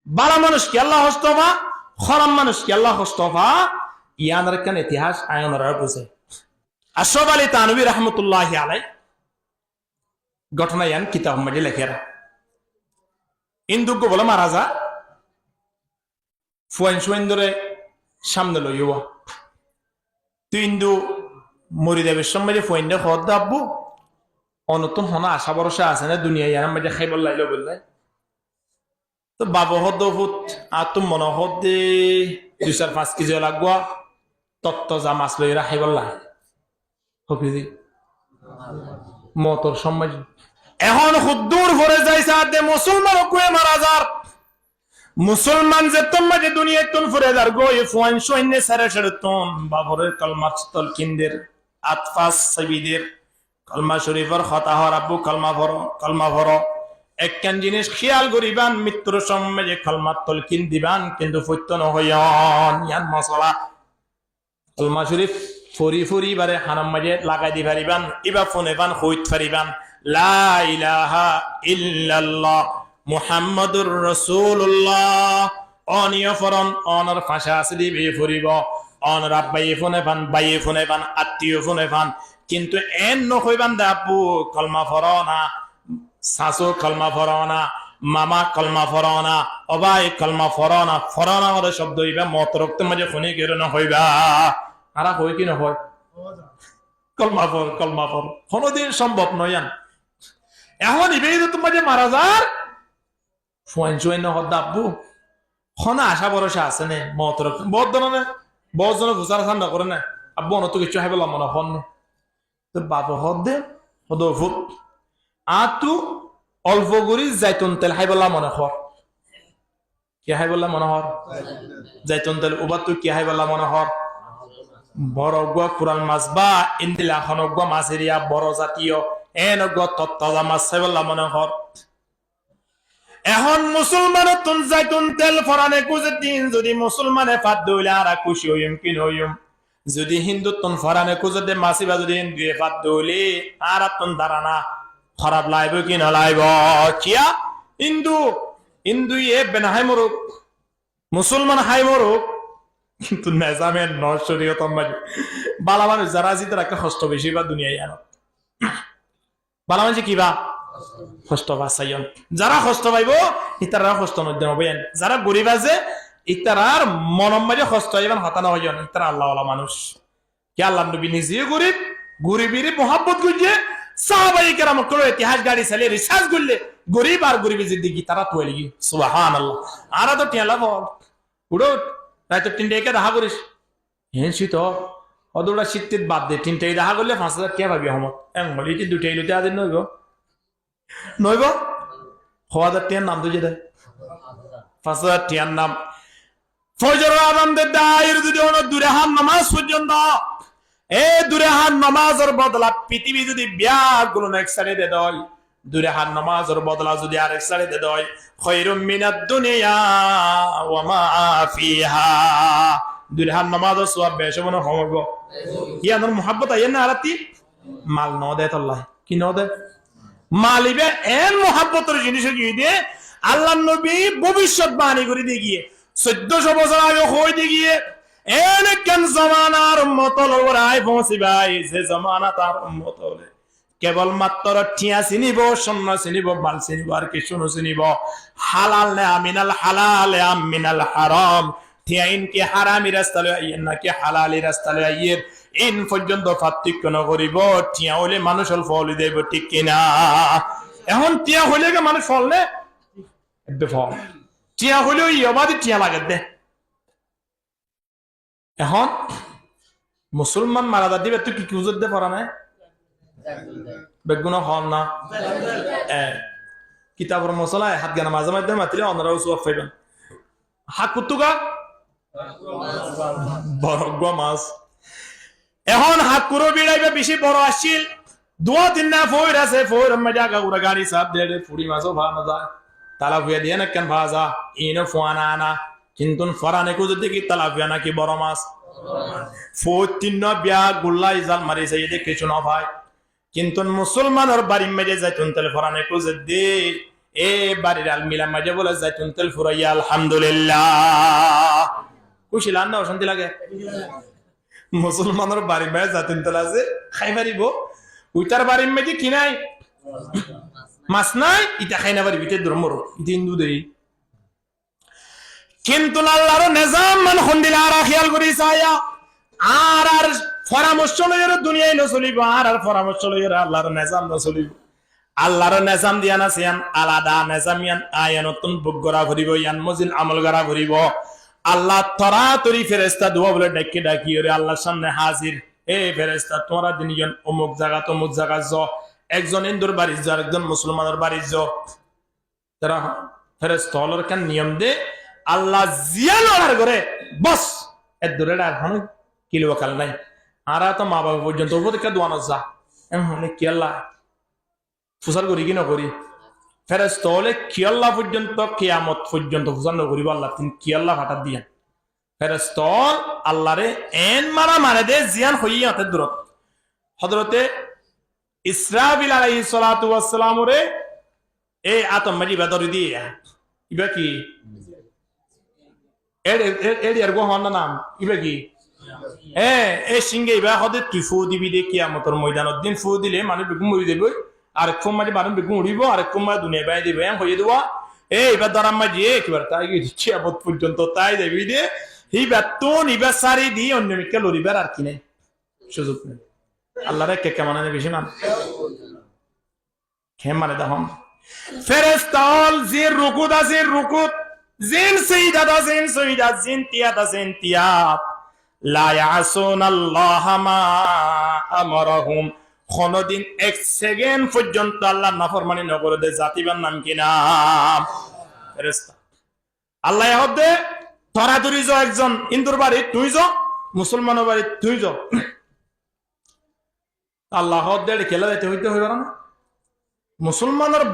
বালা মানুষ কি আল্লাহ হস্তফা, খরাম মানুষ কি আল্লাহ হস্তফা, ইয়ানের কেন ইতিহাস আয়নরা বুঝে। আশরাফ আলী থানভী রহমতুল্লাহ আলাই ঘটনা ইয়ান কিতাব মধ্যে লেখেরা। ইন্দুজ্ঞ বলে মারা যা ফুয়াইন সুয়াইন ধরে সামনে লইব তুই ইন্দু মরি দেবের সময় ফুয়াইন দে হদ দাববো অনতুন হনা আশা ভরসা আছে না দুনিয়া ইয়ার মধ্যে খাইবার লাইল বললে তো বাবু হদ ফুট আর তুমি মনে হদ দে 2-5 কেজি লাগবো তত্ত্ব যা মাছ লইরা খাইবার লাই হবি মতর সময় এখন হুদ্দুর ভরে যাইছে আদে মুসলমান কুয়ে মারা যার মুসলমান যে তোমার যে দুনিয়া তুন ফুরে যার গো এ ফুয়ান সৈন্যে সারে সারে তুন বাবরের কলমা তল কিন্দের আতফাস সাবিদের কলমা শরীফের কথা হর আব্বু কলমা ভরো একখান জিনিস খেয়াল করিবান মৃত্যুর সময় যে কলমা তল কিন দিবান কিন্তু ফত্য নহয়ন ইয়ান মশলা কলমা শরীফ ফরি বারে হানাম মাঝে লাগাই দি পারিবান ইবা ফোনে বান হইত পারিবান লা ইলাহা ইল্লাল্লাহ মুহাম্মাদুর রাসূলুল্লাহ অনিয় ফরন অনর ভাষা আছে দিবে ফুরিব অনর আব্বাই ফোনে বান আত্মীয় ফোনে বান কিন্তু এন নহইবান দাপু কলমা ফরনা সাসু কলমা ফরনা মামা কলমা ফরনা অবাই কলমা ফরনা ওর শব্দ হইবা মত রক্ত মাঝে শুনি গের নহইবা আরা হই কি নহয় কলমা ফর কোনদিন সম্ভব নয়ান এখন ইবেই তোমার যে মারা যার ফুয়াইন সুয়াইন হদ আব্বু খনা আশা ভরসা আছে নে মত রক্ত বহুত ধরনের বহুত জনে ভুসার ঠান্ডা করে না আব্বু অনত কিছু হাইবে মনে হন তো বাবা হদ দে হদ ফুট আতু অল্প গুড়ি জাইতুন তেল হাইবলা মনে হর কি হাইবলা মনে হর জাইতুন তেল উবা তুই কি হাইবলা মনে হর বড় গুয়া কুরাল মাছ বা ইন্দিলা হনগুয়া মাছেরিয়া বড় জাতীয় এনগুয়া তত্তাজা মাছ হাইবলা মনে হর এখন মুসলমানের তুন জাইতুন তেল ফরানে কুজে দিন যদি মুসলমানে ফাদ দইলে আর খুশি হইম কিন হইম যদি হিন্দু তুন ফরানে কুজে দে মাসিবা যদি হিন্দুয়ে ফাদ দইলে আর তুন দাঁড়ানা খারাপ লাইব কি না লাইব কিয়া হিন্দু এ বেন হাই মরুক মুসলমান হাই মরুক কিন্তু নেজামের নশরীয়ত মাঝে বালা মানুষ যারা জিতে রাখে কষ্ট বেশি বা দুনিয়ায় আনো বালা মানুষ কিবা কষ্ট বাঁচাইন যারা কষ্ট পাইব ইতারা কষ্ট নদ্য হবেন যারা গরিব আছে ইতারার মনম মাঝে কষ্ট হইবেন হতানো হইন ইতারা আল্লাহওয়ালা মানুষ কি আল্লাহ নবী নিজে গরিবের মোহাব্বত করছে সাহাবায়ে কেরাম কোন ইতিহাস গাড়ি চালিয়ে রিসার্চ করলে গরিব আর গরিবের জিন্দেগি তারা তো লাগি সুবহানাল্লাহ আর তো টিয়ালা বল উড়ো তাই তো তিনটে একে দেখা করিস হেন শীত অদৌড়া শীতের বাদ দে তিনটে দেখা করলে 5,000 কে পাবি হমত এম বলি কি দুটাই লুতে আদিন নইব 1,000 টিয়ার নাম দুজে দেয় 5,000 টিয়ার নাম ফজর আযান দে দায়ের যদি অন দূরে হান নামাজ পর্যন্ত এ দূরে হান নামাজের বদলা পৃথিবী যদি বিয়াগুলো এক সাইডে দে দয় দূরে হান নামাজের বদলা যদি আরেক সাইডে দে দয় খায়রুম মিনাদ দুনিয়া ওয়া মা ফিহা দূরে হান নামাজের সওয়াব বেশি মনে হবে ইয়ানোর মোহাব্বত আইনা আরতি মাল ন দে আল্লাহ কি ন দে মালিবে এন মোহাব্বতের জিনিস কি দে আল্লাহর নবী ভবিষ্যৎবাণী করে দিয়ে গিয়ে 1400 বছর আগে হই দিয়ে গিয়ে এন কেন জামানার উম্মত লড়াই পৌঁছিবাই যে জামানা তার উম্মত হলে কেবল মাত্র টিয়া চিনিব সন্ন চিনিব মাল চিনিব আর কিছু চিনিব হালাল নে আমিনাল হালাল আমিনাল হারাম টিয়া ইনকি হারামি রাস্তালে আইয়েন নাকি হালালি রাস্তালে আইয়ের ইন পর্যন্ত পার্থক্য ন করিব টিয়া হলে মানুষ অল্প হলে দেব ঠিক কিনা এখন টিয়া হলে মানুষ ফল নে ফল টিয়া হলেও ইবাদি টিয়া লাগে দে এখন মুসলমান মারা দিবে তুই কি উজুর দে পড়া নাই বেগুন হন না কিতাবর মশলায় হাত গানা মাঝে মাঝে মাতিলে অন্যরাও সব পাইবেন হাত কুতুগা বড় মাছ এখন হাত কুরো বিড়াইবে বেশি বড় আসছিল 2-3 না ফইর আছে ফইর মধ্যে আগা গাড়ি সাপ দে ফুড়ি মাছও ভালো যায় তালা ফুয়া দিয়ে না কেন ভাজা ইনো ফুয়ানা আনা কিন্তু ফরানে কুজুর দেখি তালা ফুয়া নাকি বড় মাছ ফোর বিয়া গুল্লা ইজাল মারি যাই দেখে শোনা ভাই কিন্তু মুসলমানের বাড়ি মেরে যাইতুন তেল ফরানে কুজুর দে এ বাড়ির আল মিলা মাঝে বলে জাইতুন তেল ফুরাইয়া আলহামদুলিল্লাহ খুশি লান না অশান্তি লাগে মুসলমানের বাড়ি মাঝে জাইতুন তেল আছে খাই পারিব উইটার বাড়ির মাঝে কি নাই মাছ নাই ইটা খাই না পারি ভিতরে ধর্ম ইটা হিন্দু দেই কিন্তু আল্লাহর নিজাম মান খন্দিলা আর খেয়াল করি চায়া আর পরামর্শ লইর দুনিয়ায় নচলিব আর পরামর্শ লইর আল্লাহর নিজাম নচলিব আল্লাহর নিজাম দিয়া না সিয়ান আলাদা নিজামিয়ান আয়ানতুন বুগরা ভরিব ইয়ান মজিন আমল গরা ভরিব আল্লাহ তরাতরি ফেরেশতা দোয়া বলে ডাকি ডাকি ওরে আল্লাহর সামনে হাজির এ ফেরেশতা তোমরা দিনজন অমুক জায়গা য একজন হিন্দুর বাড়ি য একজন মুসলমানের বাড়ি য তারা ফেরেশতা হলোর কেন নিয়ম দে আল্লাহ জিয়ানোর করে বস এর দূরে আর হন কিলো কাল নাই আর তো মা বাবা পর্যন্ত উপদেক্ষা দোয়ানো যা এমন কি আল্লাহ ফুসার করি কি না করি ফেরেশতা হলে কি আল্লাহ পর্যন্ত কিয়ামত পর্যন্ত ফুসার না করিব আল্লাহ তিন কি আল্লাহ হঠাৎ দিয়া ফেরেশতা আল্লাহরে এন মারা মানে দে জিয়ান হইয়া হাতে দূরত হযরতে ইসরাফিল আলাইহিস সালাতু ওয়াস সালাম রে এই আতম মারি বাদরি দিয়া ইবা কি এর গো হন নাম ইবা কি এ সিংহে ইবা হদে তুই ফু দিবি দে কিয়ামতের ময়দানত দিন ফু দিলে মানুষ বেগুন মরি দেব আর কোন মাঝে মানুষ বেগুন উড়িব আর কোন মাঝে দুনিয়া বাই দেবে হয়ে দেওয়া এবার দরাম মাঝে একেবার তাই কিয়ামত পর্যন্ত তাই দেবি দে হিবার তো নিবার সারি দিয়ে অন্য মিকে লড়িবার আর কি নাই সুযোগ নেই আল্লাহ রে কে মানে বেশি মান কে মানে দহম ফেরেশতাল জির রুকুত আছে রুকুত জিন সঈদা জিন তিয়াত লা ইয়াসুনাল্লাহ মা আমারহুম কোনদিন এক সেকেন্ড পর্যন্ত আল্লাহ নাফরমানি নকরে দে জাতিবার নাম কি নাম ফেরেশতা আল্লাহ হদে তোরা তুই যা একজন হিন্দুর বাড়ি তুই যা মুসলমানের বাড়ি তুই যা আল্লাহ হদে খেলা দিতে হইতে হইবার না মুসলমানের